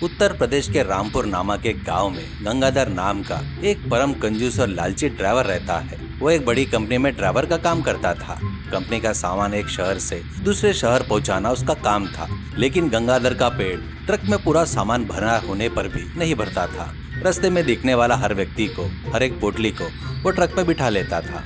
उत्तर प्रदेश के रामपुर नामक एक गांव में गंगाधर नाम का एक परम कंजूस और लालची ड्राइवर रहता है। वो एक बड़ी कंपनी में ड्राइवर का काम करता था। कंपनी का सामान एक शहर से दूसरे शहर पहुंचाना उसका काम था, लेकिन गंगाधर का पेट ट्रक में पूरा सामान भरा होने पर भी नहीं भरता था। रास्ते में दिखने वाला हर व्यक्ति को, हर एक पोटली को वो ट्रक में बिठा लेता था।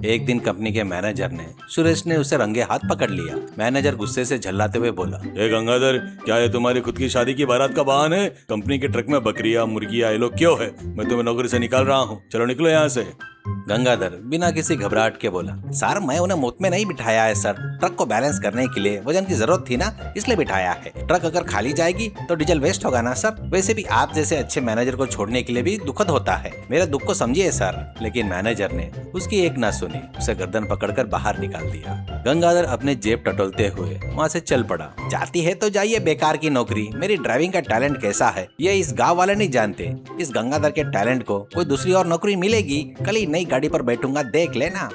एक दिन कंपनी के मैनेजर ने सुरेश ने उसे रंगे हाथ पकड़ लिया। मैनेजर गुस्से से झल्लाते हुए बोला, ए गंगाधर, क्या ये तुम्हारी खुद की शादी की बारात का बहाना है? कंपनी के ट्रक में बकरियां, मुर्गियां ये लोग क्यों है? मैं तुम्हें नौकरी से निकाल रहा हूँ, चलो निकलो यहाँ से। गंगाधर बिना किसी घबराहट के बोला, सर मैं उन्हें मुफ्त में नहीं बिठाया है सर, ट्रक को बैलेंस करने के लिए वजन की जरूरत थी ना, इसलिए बिठाया है। ट्रक अगर खाली जाएगी तो डीजल वेस्ट होगा ना सर। वैसे भी आप जैसे अच्छे मैनेजर को छोड़ने के लिए भी दुखद होता है, मेरे दुख को समझिए सर। लेकिन मैनेजर ने उसकी एक ना सुनी, उसे गर्दन पकड़कर बाहर निकाल दिया। गंगाधर अपने जेब टटोलते हुए वहाँ से चल पड़ा। जाती है तो जाइए बेकार की नौकरी, मेरी ड्राइविंग का टैलेंट कैसा है ये इस गाँव वाले नहीं जानते। इस गंगाधर के टैलेंट को कोई दूसरी और नौकरी मिलेगी, कल ही नई गाड़ी पर बैठूंगा, देख लेना।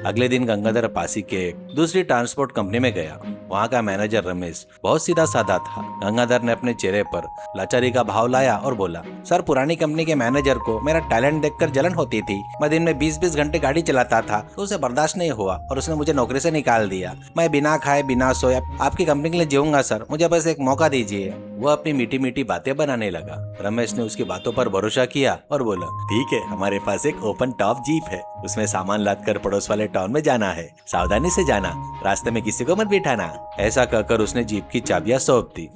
अगले दिन गंगाधर पासी के दूसरी ट्रांसपोर्ट कंपनी में गया। वहाँ का मैनेजर रमेश बहुत सीधा साधा था। गंगाधर ने अपने चेहरे पर लाचारी का भाव लाया और बोला, सर पुरानी कंपनी के मैनेजर को मेरा टैलेंट देखकर जलन होती थी। मैं दिन में 20-20 घंटे गाड़ी चलाता था तो उसे बर्दाश्त नहीं हुआ और उसने मुझे नौकरी से निकाल दिया। मैं बिना खाए बिना सोए आपकी कंपनी के लिए जीऊंगा सर, मुझे बस एक मौका दीजिए। वो अपनी मीठी मीठी बातें बनाने लगा। रमेश ने उसकी बातों पर भरोसा किया और बोला, ठीक है, हमारे पास एक ओपन टॉप जीप है, उसमें सामान लाद कर पड़ोस वाले टाउन में जाना है, सावधानी से जाना, रास्ते में किसी को मत बिठाना। ऐसा कहकर उसने जीप की चाबियां सौंप दी।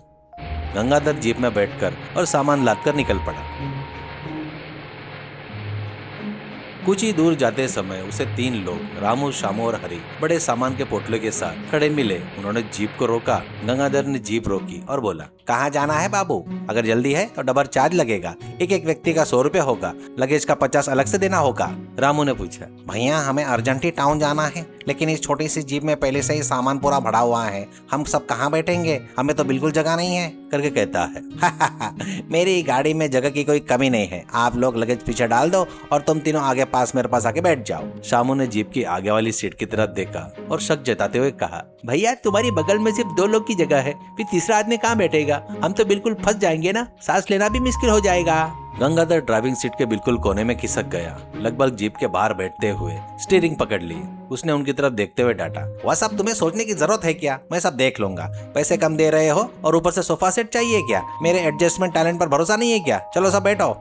गंगाधर जीप में बैठकर और सामान लादकर निकल पड़ा। कुछ ही दूर जाते समय उसे 3 लोग, रामू, शामू और हरी, बड़े सामान के पोटले के साथ खड़े मिले। उन्होंने जीप को रोका। गंगाधर ने जीप रोकी और बोला, कहाँ जाना है बाबू? अगर जल्दी है तो डबल चार्ज लगेगा, एक व्यक्ति का 100 रुपए होगा, लगेज का 50 अलग से देना होगा। रामू ने पूछा, भैया हमें अर्जेंटली टाउन जाना है, लेकिन इस छोटी सी जीप में पहले से ही सामान पूरा भरा हुआ है, हम सब कहाँ बैठेंगे? हमें तो बिल्कुल जगह नहीं है, करके कहता है। मेरी गाड़ी में जगह की कोई कमी नहीं है, आप लोग लगेज पीछे डाल दो और तुम तीनों आगे पास मेरे पास आके बैठ जाओ। शामू ने जीप की आगे वाली सीट की तरफ देखा और शक जताते हुए कहा, भैया तुम्हारी बगल में सिर्फ 2 लोग की जगह है, फिर तीसरा आदमी कहाँ बैठेगा? हम तो बिल्कुल फंस जाएंगे ना, सांस लेना भी मुश्किल हो जाएगा। गंगाधर ड्राइविंग सीट के बिल्कुल कोने में खिसक गया। लगभग जीप के बाहर बैठते हुए स्टीयरिंग पकड़ ली। उसने उनकी तरफ देखते हुए डांटा, वह सब तुम्हें सोचने की जरूरत है क्या? मैं सब देख लूंगा। पैसे कम दे रहे हो और ऊपर से सोफा सेट चाहिए क्या? मेरे एडजस्टमेंट टैलेंट पर भरोसा नहीं है क्या? चलो सब बैठो।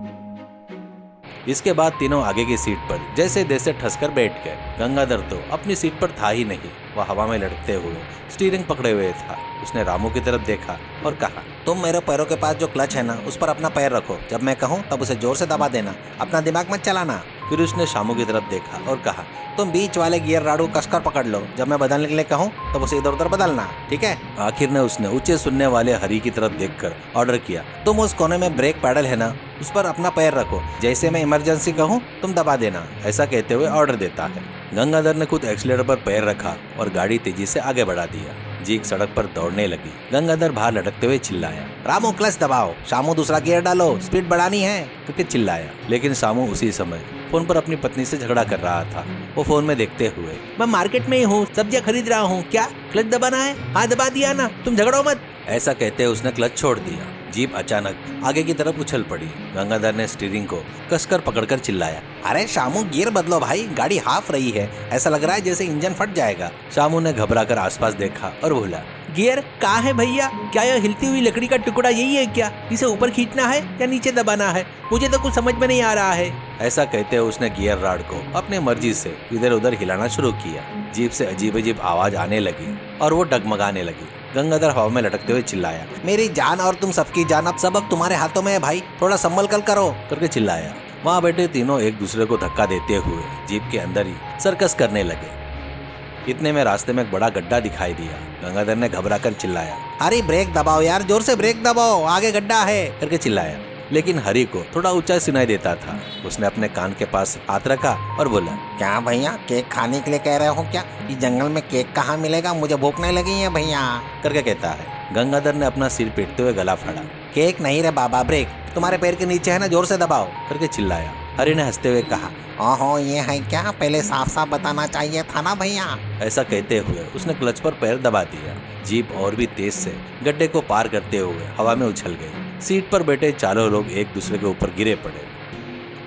इसके बाद तीनों आगे की सीट पर जैसे तैसे ठसकर बैठ गए। गंगाधर तो अपनी सीट पर था ही नहीं, वह हवा में लटकते हुए स्टीयरिंग पकड़े हुए था। उसने रामू की तरफ देखा और कहा, तुम मेरे पैरों के पास जो क्लच है ना, उस पर अपना पैर रखो, जब मैं कहूँ तब उसे जोर से दबा देना, अपना दिमाग मत चलाना। फिर उसने शामू की तरफ देखा और कहा, तुम बीच वाले गियर राड को कसकर पकड़ लो, जब मैं बदलने के लिए कहूँ तब उसे इधर उधर बदलना, ठीक है? आखिर ने उसने ऊंचे सुनने वाले हरी की तरफ देखकर ऑर्डर किया, तुम उस कोने में ब्रेक पैडल है ना, उस पर अपना पैर रखो, जैसे मैं इमरजेंसी कहूँ तुम दबा देना। ऐसा कहते हुए ऑर्डर देता है। गंगाधर ने खुद एक्सीलेटर पर पैर रखा और गाड़ी तेजी से आगे बढ़ा दिया। जीप सड़क पर दौड़ने लगी। गंगाधर बाहर लटकते हुए चिल्लाया, रामू क्लच दबाओ, शामू दूसरा गियर डालो, स्पीड बढ़ानी है, करके चिल्लाया। लेकिन शामू उसी समय फोन पर अपनी पत्नी से झगड़ा कर रहा था। वो फोन में देखते हुए, मैं मार्केट में ही हूँ, सब्जियां खरीद रहा हूँ, क्या क्लच दबाना है? हाँ दबा दिया ना, तुम झगड़ो मत। ऐसा कहते उसने क्लच छोड़ दिया। जीप अचानक आगे की तरफ उछल पड़ी। गंगाधर ने स्टीयरिंग को कसकर पकड़कर चिल्लाया, अरे शामू गियर बदलो भाई, गाड़ी हाफ रही है, ऐसा लग रहा है जैसे इंजन फट जाएगा। शामू ने घबराकर आसपास देखा और बोला, गियर कहाँ है भैया? क्या यह हिलती हुई लकड़ी का टुकड़ा यही है क्या? इसे ऊपर खींचना है या नीचे दबाना है? मुझे तो कुछ समझ में नहीं आ रहा है। ऐसा कहते उसने गियर राड को अपने मर्जी से इधर उधर हिलाना शुरू किया। जीप से अजीब अजीब आवाज आने लगी और वो डगमगाने लगी। गंगाधर हवा में लटकते हुए चिल्लाया, मेरी जान और तुम सबकी जान अब तुम्हारे हाथों में है भाई, थोड़ा संभल कर करो, करके चिल्लाया। वहाँ बैठे तीनों एक दूसरे को धक्का देते हुए जीप के अंदर ही सर्कस करने लगे। इतने में रास्ते में एक बड़ा गड्ढा दिखाई दिया। गंगाधर ने घबराकर चिल्लाया, अरे ब्रेक दबाओ यार, जोर से ब्रेक दबाओ, आगे गड्ढा है, करके चिल्लाया। लेकिन हरी को थोड़ा ऊंचा सुनाई देता था। उसने अपने कान के पास हाथ रखा और बोला, क्या भैया केक खाने के लिए कह रहे हो क्या? इस जंगल में केक कहाँ मिलेगा, मुझे भूख नहीं लगी है भैया, करके कहता है। गंगाधर ने अपना सिर पीटते हुए गला फाड़ा, केक नहीं रे बाबा, ब्रेक तुम्हारे पैर के नीचे है ना, जोर से दबाओ, करके चिल्लाया। हरी ने हंसते हुए कहा, ओहो, ये है क्या? पहले साफ साफ बताना चाहिए था ना भैया। ऐसा कहते हुए उसने क्लच पर पैर दबा दिया। जीप और भी तेज से गड्ढे को पार करते हुए हवा में उछल गई। सीट पर बैठे चारों लोग एक दूसरे के ऊपर गिरे पड़े।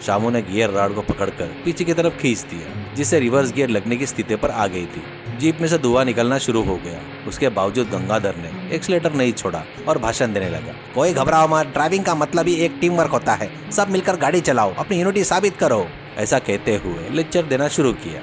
शामू ने गियर रॉड को पकड़कर पीछे की तरफ खींच दिया, जिससे रिवर्स गियर लगने की स्थिति पर आ गई थी। जीप में से धुआं निकलना शुरू हो गया। उसके बावजूद गंगाधर ने एक्सीलेटर नहीं छोड़ा और भाषण देने लगा, कोई घबराओ मत, ड्राइविंग का मतलब ही एक टीम वर्क होता है। सब मिलकर गाड़ी चलाओ, अपनी यूनिटी साबित करो। ऐसा कहते हुए लेक्चर देना शुरू किया।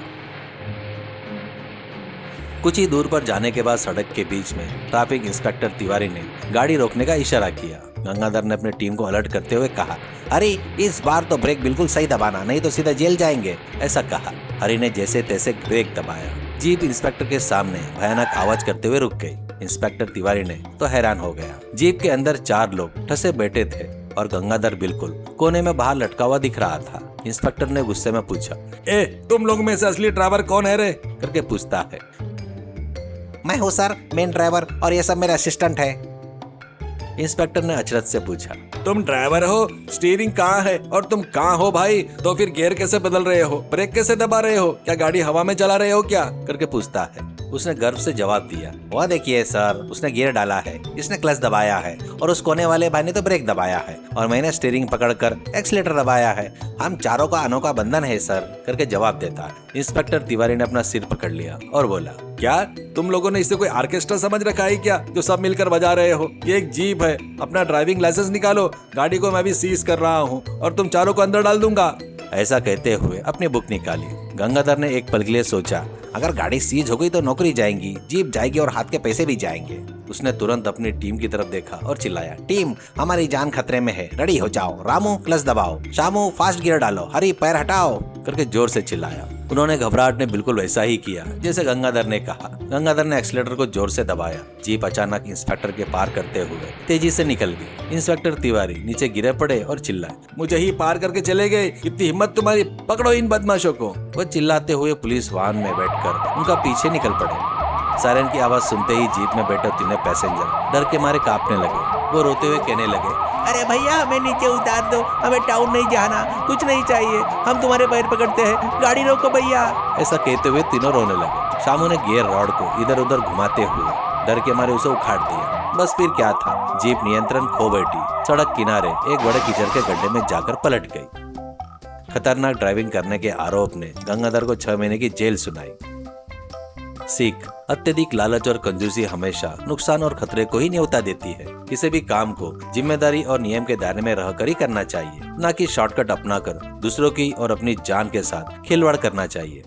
कुछ ही दूर पर जाने के बाद सड़क के बीच में ट्रैफिक इंस्पेक्टर तिवारी ने गाड़ी रोकने का इशारा किया। गंगाधर ने अपनी टीम को अलर्ट करते हुए कहा, अरे इस बार तो ब्रेक बिल्कुल सही दबाना, नहीं तो सीधा जेल जाएंगे। ऐसा कहा। हरी ने जैसे तैसे ब्रेक दबाया। जीप इंस्पेक्टर के सामने भयानक आवाज करते हुए रुक गई। इंस्पेक्टर तिवारी ने तो हैरान हो गया। जीप के अंदर 4 लोग ठसे बैठे थे और गंगाधर बिल्कुल कोने में बाहर लटका हुआ दिख रहा था। इंस्पेक्टर ने गुस्से में पूछा, ए, तुम लोग में से असली ड्राइवर कौन है रे? करके पूछता है। मैं हूँ सर, मेन ड्राइवर, और ये सब मेरे असिस्टेंट है। इंस्पेक्टर ने अचरज से पूछा, तुम ड्राइवर हो? स्टीयरिंग कहाँ है और तुम कहाँ हो भाई? तो फिर गियर कैसे बदल रहे हो? ब्रेक कैसे दबा रहे हो? क्या गाड़ी हवा में चला रहे हो क्या? करके पूछता है। उसने गर्व से जवाब दिया, वह देखिए सर, उसने गियर डाला है, इसने क्लच दबाया है, और उस कोने वाले भाई ने तो ब्रेक दबाया है, और मैंने स्टीयरिंग पकड़कर एक्सीलेटर दबाया है। हम चारों का अनोखा बंधन है सर। करके जवाब देता है। इंस्पेक्टर तिवारी ने अपना सिर पकड़ लिया और बोला, क्या तुम लोगों ने इसे कोई ऑर्केस्ट्रा समझ रखा है क्या, जो सब मिलकर बजा रहे हो? ये एक जीप है। अपना ड्राइविंग लाइसेंस निकालो, गाड़ी को मैं भी सीज कर रहा हूँ और तुम चारों को अंदर डाल दूंगा। ऐसा कहते हुए अपनी बुक निकाली। गंगाधर ने एक पल के लिए सोचा, अगर गाड़ी सीज हो गई तो नौकरी जाएंगी, जीप जाएगी और हाथ के पैसे भी जाएंगे। उसने तुरंत अपनी टीम की तरफ देखा और चिल्लाया, टीम, हमारी जान खतरे में है, रेडी हो जाओ। रामू क्लच दबाओ, शामू फास्ट गियर डालो, हरी पैर हटाओ। करके जोर से चिल्लाया। उन्होंने घबराहट में बिल्कुल वैसा ही किया जैसे गंगाधर ने कहा। गंगाधर ने एक्सीलेटर को जोर से दबाया। जीप अचानक इंस्पेक्टर के पार करते हुए तेजी से निकल गई। इंस्पेक्टर तिवारी नीचे गिरे पड़े और चिल्लाए, मुझे ही पार करके चले गए, इतनी हिम्मत तुम्हारी, पकड़ो इन बदमाशों को। वह चिल्लाते हुए पुलिस वाहन में बैठकर उनका पीछे निकल पड़े। सायरन की आवाज सुनते ही जीप में बैठे 3 पैसेंजर डर के मारे कांपने लगे। वो रोते हुए कहने लगे, अरे भैया, हमें नीचे उतार दो, हमें टाउन नहीं जाना, कुछ नहीं चाहिए, हम तुम्हारे पैर पकड़ते हैं, गाड़ी रोको भैया। ऐसा कहते हुए तीनों रोने लगे। शामू ने गियर रॉड को इधर उधर घुमाते हुए डर के मारे उसे उखाड़ दिया। बस फिर क्या था, जीप नियंत्रण खो बैठी। सड़क किनारे एक बड़े कीचड़ के गड्ढे में जाकर पलट गई। खतरनाक ड्राइविंग करने के आरोप ने गंगाधर को 6 महीने की जेल सुनाई। सीख, अत्यधिक लालच और कंजूसी हमेशा नुकसान और खतरे को ही न्योता देती है। किसी भी काम को जिम्मेदारी और नियम के दायरे में रहकर ही करना चाहिए, न कि शॉर्टकट अपनाकर दूसरों की और अपनी जान के साथ खिलवाड़ करना चाहिए।